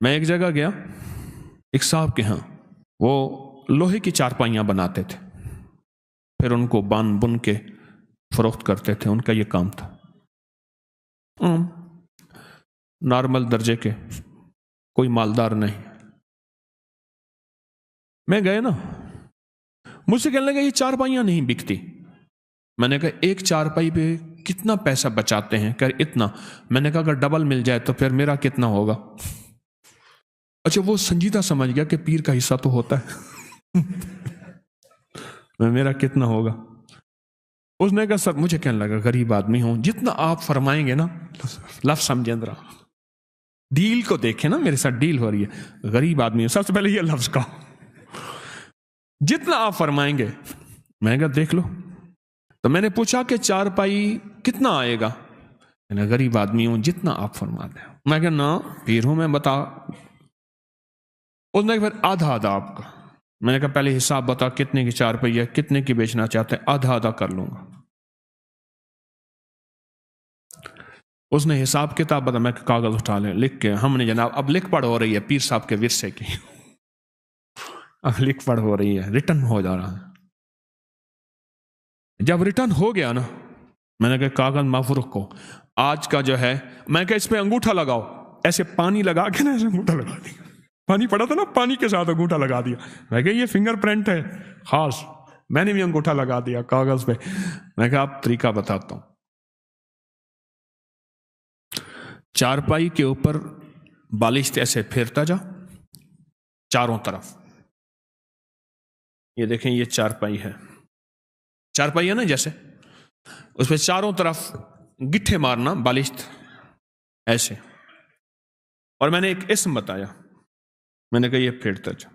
میں ایک جگہ گیا ایک صاحب کے ہاں، وہ لوہے کی چارپائیاں بناتے تھے، پھر ان کو بن بن کے فروخت کرتے تھے، ان کا یہ کام تھا، نارمل درجے کے، کوئی مالدار نہیں۔ میں گئے نا، مجھ سے کہنے لگا یہ چارپائیاں نہیں بکتی۔ میں نے کہا ایک چارپائی پہ کتنا پیسہ بچاتے ہیں؟ کہ اتنا۔ میں نے کہا اگر ڈبل مل جائے تو پھر میرا کتنا ہوگا؟ اچھا وہ سنجیدہ سمجھ گیا کہ پیر کا حصہ تو ہوتا ہے میرا کتنا ہوگا؟ اس نے کہا سر، مجھے کہنے لگا غریب آدمی ہوں، جتنا آپ فرمائیں گے نا، لفظ سمجھیں ذرا، ڈیل کو دیکھیں نا، میرے ساتھ ڈیل ہو رہی ہے، غریب آدمی ہوں، سب سے پہلے یہ لفظ کا جتنا آپ فرمائیں گے۔ میں نے کہا دیکھ لو۔ تو میں نے پوچھا کہ چارپائی کتنا آئے گا؟ میں نے غریب آدمی ہوں، جتنا آپ فرما دیں۔ میں کہا نا پیر ہوں میں، بتا۔ اس نے پھر آدھا آدھا آپ کا۔ میں نے کہا پہلے حساب بتا کتنے کی چارپائی ہے، کتنے کی بیچنا چاہتے ہیں؟ آدھا آدھا کر لوں گا۔ اس نے حساب کتاب بتا، میں کاغذ اٹھا لیں لکھ کے، ہم نے جناب اب لکھ پڑھ ہو رہی ہے پیر صاحب کے ورثے کی، اب لکھ پڑھ ہو رہی ہے، ریٹرن ہو جا رہا ہے۔ جب ریٹرن ہو گیا نا، میں نے کہا کاغذ محفوظ رکھو، آج کا جو ہے، میں کہا اس پہ انگوٹھا لگاؤ، ایسے پانی لگا کے نا ایسے انگوٹھا لگا دیا، پانی پڑا تھا نا، پانی کے ساتھ انگوٹھا لگا دیا۔ میں کہا یہ فنگر پرنٹ ہے خاص، میں نے بھی انگوٹھا لگا دیا کاغذ پہ۔ میں کہا آپ طریقہ بتاتا ہوں، چارپائی کے اوپر بالشت ایسے پھیرتا جا چاروں طرف، یہ دیکھیں یہ چارپائی ہے، چارپائی ہے نا جیسے، اس پہ چاروں طرف گٹھے مارنا بالشت ایسے، اور میں نے ایک اسم بتایا، میں نے کہا یہ پھیرتا جا،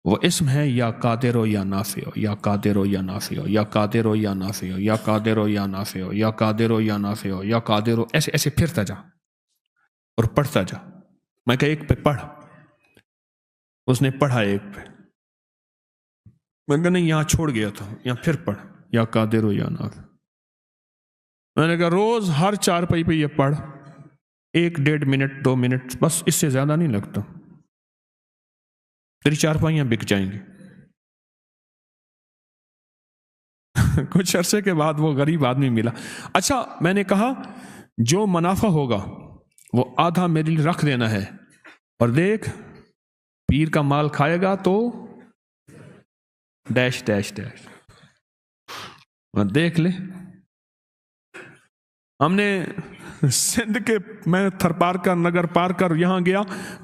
وہ اسم ہے یا قادر ہو یا نافع ہو، یا قادر ہو یا نافع ہو، یا قادر ہو یا نافع ہو، یا قادر ہو یا نافع ہو، یا قادر ہو یا نافع ہو، یا قادر ہو، ایسے ایسے پھرتا جا اور پڑھتا جا۔ میں کہا ایک پہ پڑھ، اس نے پڑھا ایک پہ، میں نے کہا نہیں یہاں چھوڑ گیا تھا، یہاں پھر پڑھ، یا قادر ہو یا نافع۔ میں نے کہا روز ہر چارپائی پہ یہ پڑھ، 1 ڈیڑھ منٹ 2 منٹ، بس اس سے زیادہ نہیں لگتا، تیری چارپائیاں بک جائیں گی۔ کچھ عرصے کے بعد وہ غریب آدمی ملا۔ اچھا میں نے کہا جو منافع ہوگا وہ آدھا میرے لیے رکھ دینا ہے، اور دیکھ پیر کا مال کھائے گا تو ڈیش ڈیش ڈیش، دیکھ لے۔ ہم نے سندھ کے، میں تھر پار کر نگر پار کر یہاں گیا،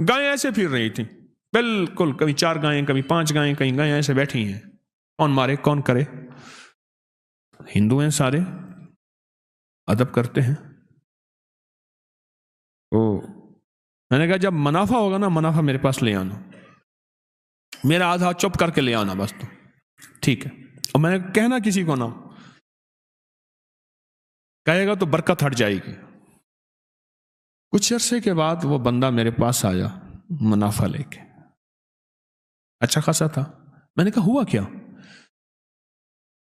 گائیں ایسے پھر رہی تھیں بالکل، کبھی 4 گائیں کبھی 5 گائیں، کہیں گائیں ایسے بیٹھی ہیں، کون مارے کون کرے؟ ہندو ہیں سارے، ادب کرتے ہیں۔ میں نے کہا جب منافع ہوگا نا، منافع میرے پاس لے آنا، میرا آدھا چپ کر کے لے آنا بس، تو ٹھیک ہے، اور میں نے کہنا کسی کو نہ، کہے گا تو برکت ہٹ جائے گی۔ کچھ عرصے کے بعد وہ بندہ میرے پاس آیا منافع لے کے، اچھا خاصا تھا۔ میں نے کہا ہوا کیا؟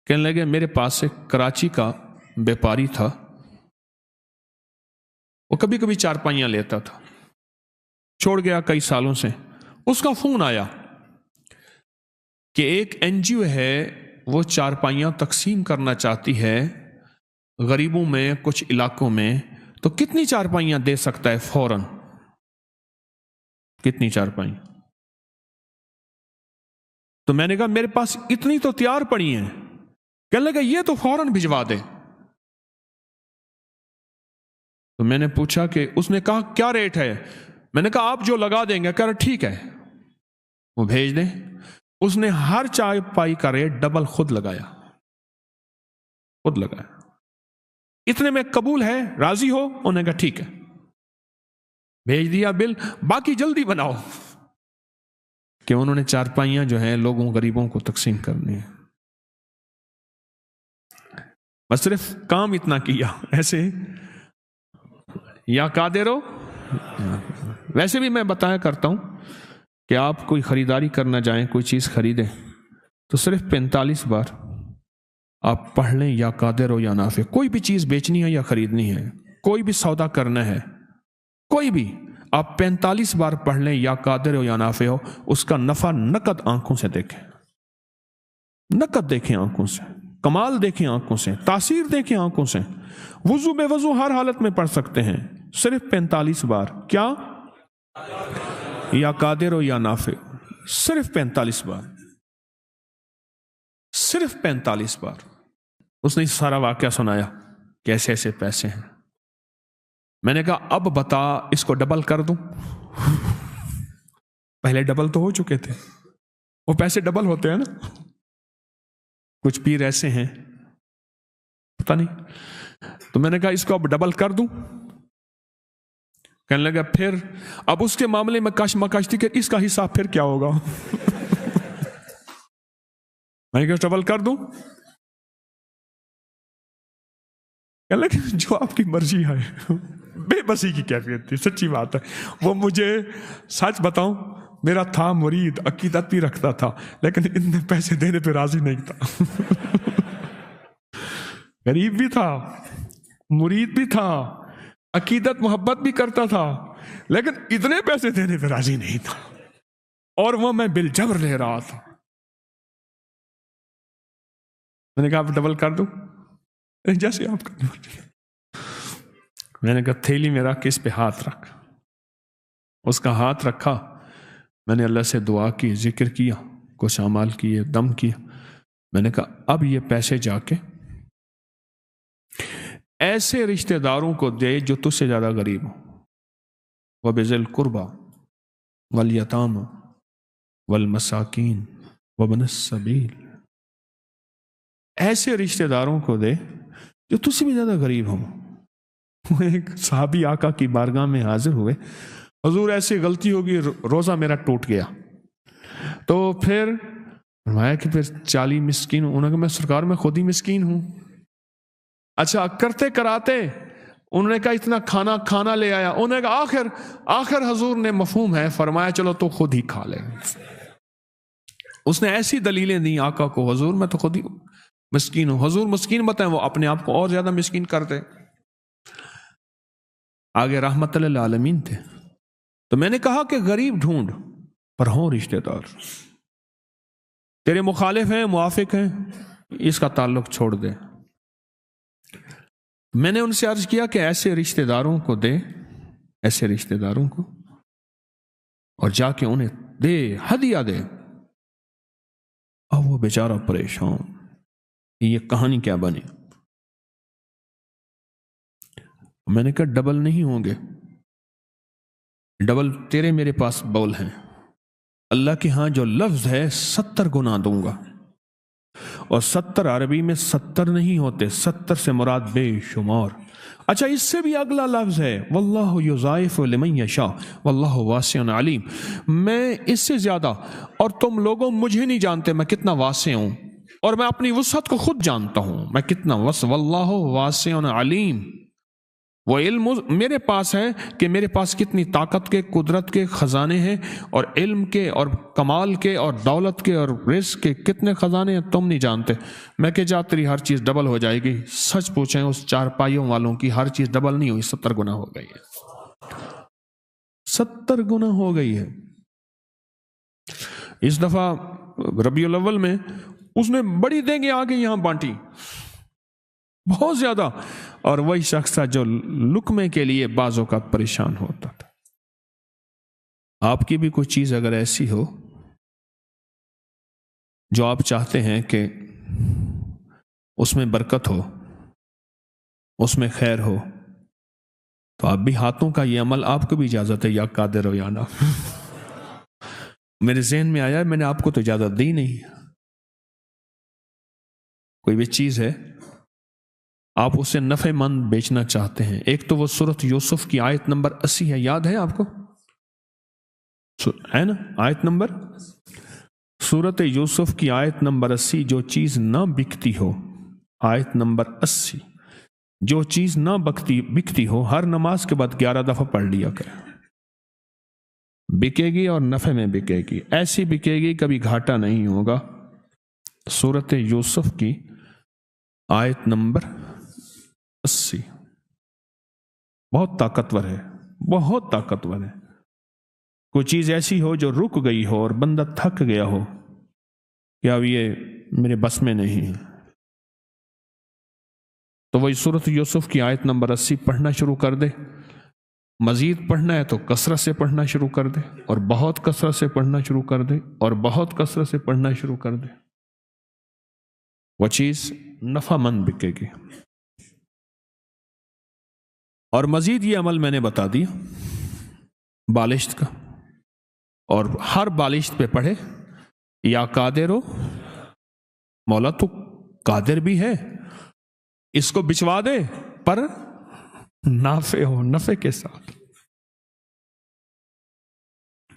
کہنے لگے میرے پاس سے کراچی کا بیپاری تھا، وہ کبھی کبھی چارپائیاں لیتا تھا، چھوڑ گیا کئی سالوں سے۔ اس کا فون آیا کہ ایک NGO ہے، وہ چارپائیاں تقسیم کرنا چاہتی ہے غریبوں میں کچھ علاقوں میں، تو کتنی چارپائیاں دے سکتا ہے فوراً؟ کتنی چارپائیاں؟ تو میں نے کہا میرے پاس اتنی تو تیار پڑی ہیں۔ کہنے لگا یہ تو فوراً بھجوا دے۔ تو میں نے پوچھا کہ، اس نے کہا کیا ریٹ ہے؟ میں نے کہا آپ جو لگا دیں گے۔ کہہ رہا ٹھیک ہے وہ بھیج دیں۔ اس نے ہر چارپائی کا ریٹ ڈبل خود لگایا، خود لگایا۔ اتنے میں قبول ہے، راضی ہو؟ انہوں نے کہا ٹھیک ہے، بھیج دیا بل، باقی جلدی بناؤ، کہ انہوں نے چارپائیاں جو ہیں لوگوں غریبوں کو تقسیم کرنی ہے۔ بس صرف کام اتنا کیا ایسے، یا قادر ہو۔ ویسے بھی میں بتایا کرتا ہوں کہ آپ کوئی خریداری کرنا جائیں، کوئی چیز خریدیں، تو صرف 45 بار آپ پڑھ لیں یا قادر ہو یا نافع۔ کوئی بھی چیز بیچنی ہے یا خریدنی ہے، کوئی بھی سودا کرنا ہے، کوئی بھی، आप 45 बार पढ़ लें या कादिर हो या नाफे हो, उसका नफा नकद आंखों से देखें, नकद देखें आंखों से, कमाल देखें आंखों से, तासीर देखें आंखों से। वुजू बेवजू हर हालत में पढ़ सकते हैं, सिर्फ 45 बार। क्या? या कादिर हो या नाफे, सिर्फ 45 बार, सिर्फ 45 बार। उसने सारा वाकया सुनाया, कैसे ऐसे पैसे हैं। मैंने कहा अब बता, इसको डबल कर दूं? पहले डबल तो हो चुके थे, वो पैसे डबल होते हैं ना। कुछ पीर ऐसे हैं, पता नहीं। तो मैंने कहा इसको अब डबल कर दूं? कहने लगा फिर अब उसके मामले में कश थी कि इसका हिसाब फिर क्या होगा। मैं क्या डबल कर दूं? कहने लगा जो आपकी मर्जी है। बेबसी की कैफियत थी, सच्ची बात है। वो मुझे सच बताऊं, मेरा था मुरीद, अकीदत भी रखता था, लेकिन इतने पैसे देने पे राजी नहीं था। गरीब भी था, मुरीद भी था, अकीदत मोहब्बत भी करता था, लेकिन इतने पैसे देने पे राजी नहीं था, और वो मैं बिलजबर ले रहा था। मैंने कहा आप डबल कर दूं? जैसे आपका। मैंने कहा थैली में रख, इस पे हाथ रख। उसका हाथ रखा, मैंने अल्लाह से दुआ की, जिक्र किया, कुछ अमाल किए, दम किया। मैंने कहा अब ये पैसे जाके ऐसे रिश्तेदारों को दे जो तुझसे ज्यादा गरीब हो, वबिज़िल कुर्बा वल यतामा वल मसाकीन वबन सबील। ऐसे रिश्तेदारों को दे जो तुझसे भी ज्यादा गरीब हो। एक साहबी आका की बारगाह में हाजिर हुए, हुजूर ऐसी गलती होगी, रोजा मेरा टूट गया। तो फिर फरमाया कि फिर 40 मिस्कीन। उन्होंने कहा मैं सरकार में खुद ही मिस्कीन हूं। अच्छा, करते कराते उन्होंने कहा इतना खाना खाना ले आया। उन्होंने कहा आखिर हुजूर ने मफहूम है, फरमाया चलो तो खुद ही खा ले। उसने ऐसी दलीलें दी आका को, हुजूर मैं तो खुद ही मिस्कीन हूं। हुजूर मिस्कीन बताएं, वो अपने आप को और ज्यादा मिस्कीन करते। आगे रहमत लिल आलमीन थे। तो मैंने कहा कि गरीब ढूंढ पर हों रिश्तेदार, तेरे मुखालिफ हैं, मुआफिक हैं, इसका ताल्लुक छोड़ दे। मैंने उनसे अर्ज किया कि ऐसे रिश्तेदारों को दे, ऐसे रिश्तेदारों को, और जाके उन्हें दे, हदिया दे। अब वो बेचारा परेशान, ये कहानी क्या बनी। मैंने कहा डबल नहीं होंगे, डबल तेरे मेरे पास बौल हैं। अल्लाह के यहां जो लफ्ज है 70 गुना दूंगा, और 70 अरबी में 70 नहीं होते, 70 से मुराद बेशुमार। अच्छा, इससे भी अगला लफ्ज है वल्लाहु युज़ाइफु लिमन यशा वल्लाहु वासिउन अलीम। मैं इससे ज्यादा, और तुम लोगों मुझे नहीं जानते मैं कितना वासे हूं, और मैं अपनी वसअत को खुद जानता हूं मैं कितना वल्लाहु वासिउन अलीम। वो इल्म मेरे पास है कि मेरे पास कितनी ताकत के, कुदरत के खजाने हैं, और इल्म के और कमाल के और दौलत के और रिस्क के कितने खजाने हैं तुम नहीं जानते। मैं कि जा तेरी हर चीज डबल हो जाएगी। सच पूछें उस चारपाइयों वालों की, हर चीज डबल नहीं हुई, 70 गुना हो गई है, 70 गुना हो गई है। इस दफा रबीउल अव्वल में उसने बड़ी देंगे आगे यहां बांटी, बहुत ज्यादा, और वही शख्स था जो लुकमे के लिए बाजों का परेशान होता था। आपकी भी कोई चीज अगर ऐसी हो जो आप चाहते हैं कि उसमें बरकत हो, उसमें खैर हो, तो आप भी हाथों का ये अमल, आपको भी इजाजत है, या कादिर हो या ना। मेरे ज़हन में आया, मैंने आपको तो इजाजत दी नहीं। कोई भी चीज है आप उसे नफेमंद बेचना चाहते हैं। एक तो वो सूरत यूसुफ की आयत नंबर 80 है, याद है आपको, है ना? आयत नंबर, सूरत यूसुफ की आयत नंबर 80, जो चीज ना बिकती हो, आयत नंबर 80, जो चीज ना बिकती हो, हर नमाज के बाद 11 दफा पढ़ लिया कर। बिकेगी और नफे में बिकेगी, ऐसी बिकेगी कभी घाटा नहीं होगा। सूरत यूसुफ की आयत नंबर 80 बहुत ताकतवर है, बहुत ताकतवर है। कोई चीज़ ऐसी हो जो रुक गई हो और बंदा थक गया हो कि अब ये मेरे बस में नहीं है, तो वही सूरत यूसुफ की आयत नंबर 80 पढ़ना शुरू कर दे। मजीद पढ़ना है तो कसरत से पढ़ना शुरू कर दे, और बहुत कसरत से पढ़ना शुरू कर दे, और बहुत कसरत से पढ़ना शुरू कर दे। वो चीज़ नफामंद बिकेगी। और मजीद ये अमल मैंने बता दिया बालिश्त का, और हर बालिश्त पे पढ़े या कादिर हो, मौला तो कादिर भी है, इसको बिचवा दे, पर नाफे हो, नफे के साथ।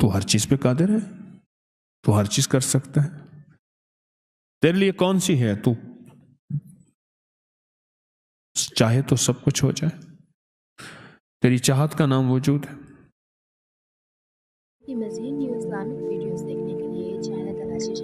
तो हर चीज पे कादिर है, तो हर चीज कर सकता है। तेरे लिए कौन सी है, तू चाहे तो सब कुछ हो जाए। तेरी चाहत का नाम वजूद है। मज़ीद न्यू इस्लामिक वीडियोस देखने के लिए चैनल तलाशी